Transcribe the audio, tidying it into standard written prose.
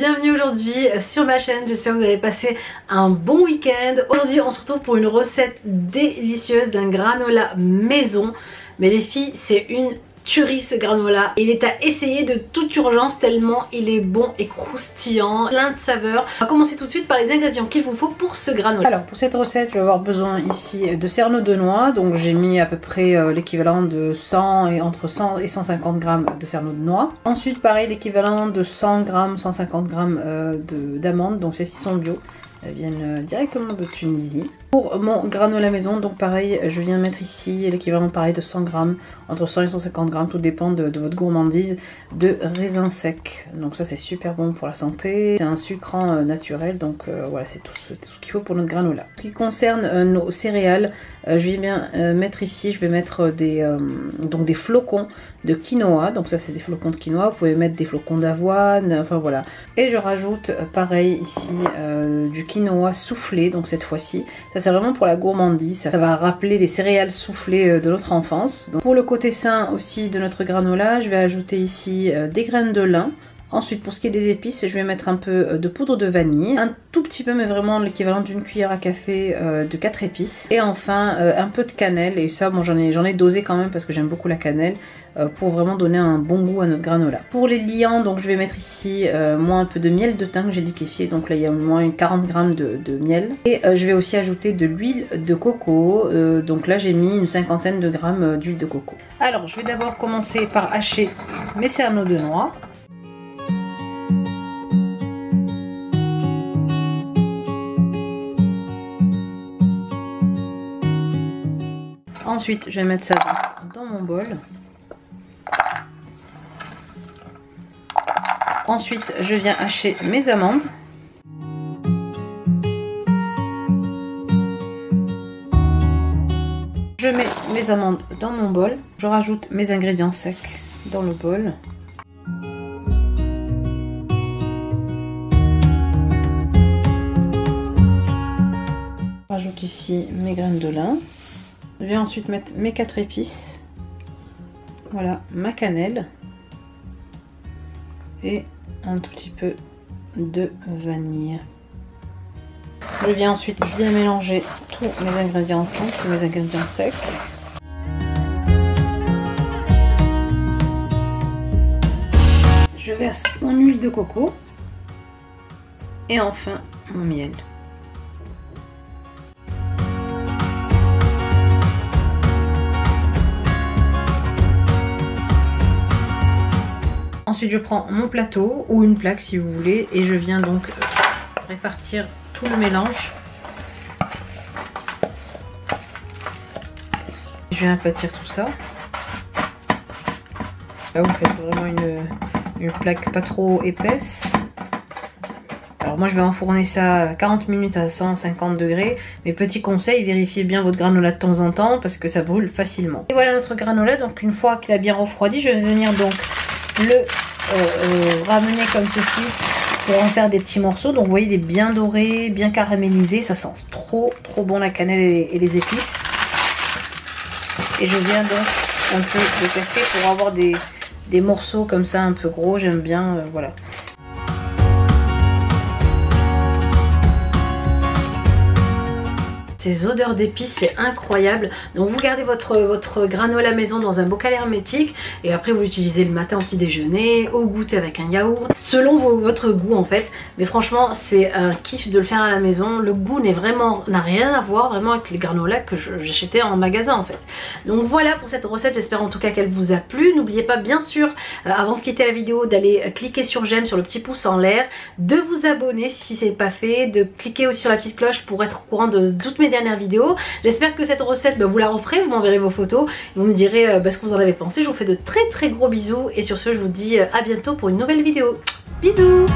bienvenue aujourd'hui sur ma chaîne, j'espère que vous avez passé un bon week-end. Aujourd'hui on se retrouve pour une recette délicieuse d'un granola maison. Mais les filles, c'est une tuerie ce granola. Il est à essayer de toute urgence tellement il est bon et croustillant, plein de saveurs. On va commencer tout de suite par les ingrédients qu'il vous faut pour ce granola. Alors pour cette recette, je vais avoir besoin ici de cerneaux de noix. Donc j'ai mis à peu près l'équivalent de 100 et entre 100 et 150 grammes de cerneaux de noix. Ensuite pareil, l'équivalent de 100 grammes, 150 grammes d'amandes. Donc celles-ci sont bio. Elles viennent directement de Tunisie. Pour mon granola maison, donc pareil, je viens mettre ici l'équivalent pareil de 100 grammes, entre 100 et 150 grammes, tout dépend de votre gourmandise, de raisins secs. Donc ça c'est super bon pour la santé, c'est un sucrant naturel, donc voilà, c'est tout ce qu'il faut pour notre granola. En ce qui concerne nos céréales, je vais bien mettre ici, je vais mettre donc des flocons de quinoa, donc ça c'est des flocons de quinoa, vous pouvez mettre des flocons d'avoine, enfin voilà. Et je rajoute pareil ici du quinoa soufflé, donc cette fois-ci, ça c'est vraiment pour la gourmandise, ça va rappeler les céréales soufflées de notre enfance. Donc, pour le côté sain aussi de notre granola, je vais ajouter ici des graines de lin. Ensuite pour ce qui est des épices, je vais mettre un peu de poudre de vanille, un tout petit peu mais vraiment l'équivalent d'une cuillère à café de 4 épices. Et enfin un peu de cannelle, et ça bon, j'en ai dosé quand même parce que j'aime beaucoup la cannelle, pour vraiment donner un bon goût à notre granola. Pour les liants, donc je vais mettre ici moi un peu de miel de thym que j'ai liquéfié, donc là il y a au moins 40 grammes de miel. Et je vais aussi ajouter de l'huile de coco, donc là j'ai mis une cinquantaine de grammes d'huile de coco. Alors je vais d'abord commencer par hacher mes cerneaux de noix. Ensuite, je vais mettre ça dans mon bol. Ensuite, je viens hacher mes amandes. Je mets mes amandes dans mon bol. Je rajoute mes ingrédients secs dans le bol. Je rajoute ici mes graines de lin. Je vais ensuite mettre mes 4 épices, voilà, ma cannelle et un tout petit peu de vanille. Je viens ensuite bien mélanger tous mes ingrédients ensemble, tous mes ingrédients secs. Je verse mon huile de coco et enfin mon miel. Ensuite je prends mon plateau ou une plaque si vous voulez et je viens donc répartir tout le mélange. Je viens aplatir tout ça. Là vous faites vraiment une plaque pas trop épaisse. Alors moi je vais enfourner ça 40 minutes à 150 degrés. Mais petit conseil, vérifiez bien votre granola de temps en temps parce que ça brûle facilement. Et voilà notre granola, donc une fois qu'il a bien refroidi, je vais venir donc le ramener comme ceci pour en faire des petits morceaux. Donc vous voyez, il est bien doré, bien caramélisé, ça sent trop bon la cannelle et les épices. Et je viens donc un peu le casser pour avoir des morceaux comme ça un peu gros, j'aime bien, voilà. Ces odeurs d'épices, c'est incroyable. Donc vous gardez votre granola maison dans un bocal hermétique et après vous l'utilisez le matin au petit déjeuner, au goûter avec un yaourt, selon votre goût en fait. Mais franchement c'est un kiff de le faire à la maison. Le goût n'a rien à voir vraiment avec les granolas que j'achetais en magasin en fait. Donc voilà pour cette recette, j'espère en tout cas qu'elle vous a plu. N'oubliez pas bien sûr avant de quitter la vidéo d'aller cliquer sur j'aime, sur le petit pouce en l'air, de vous abonner si c'est pas fait, de cliquer aussi sur la petite cloche pour être au courant de toutes mes dernière vidéo. J'espère que cette recette vous la referez, vous m'enverrez vos photos, vous me direz ce que vous en avez pensé. Je vous fais de très gros bisous et sur ce je vous dis à bientôt pour une nouvelle vidéo. Bisous.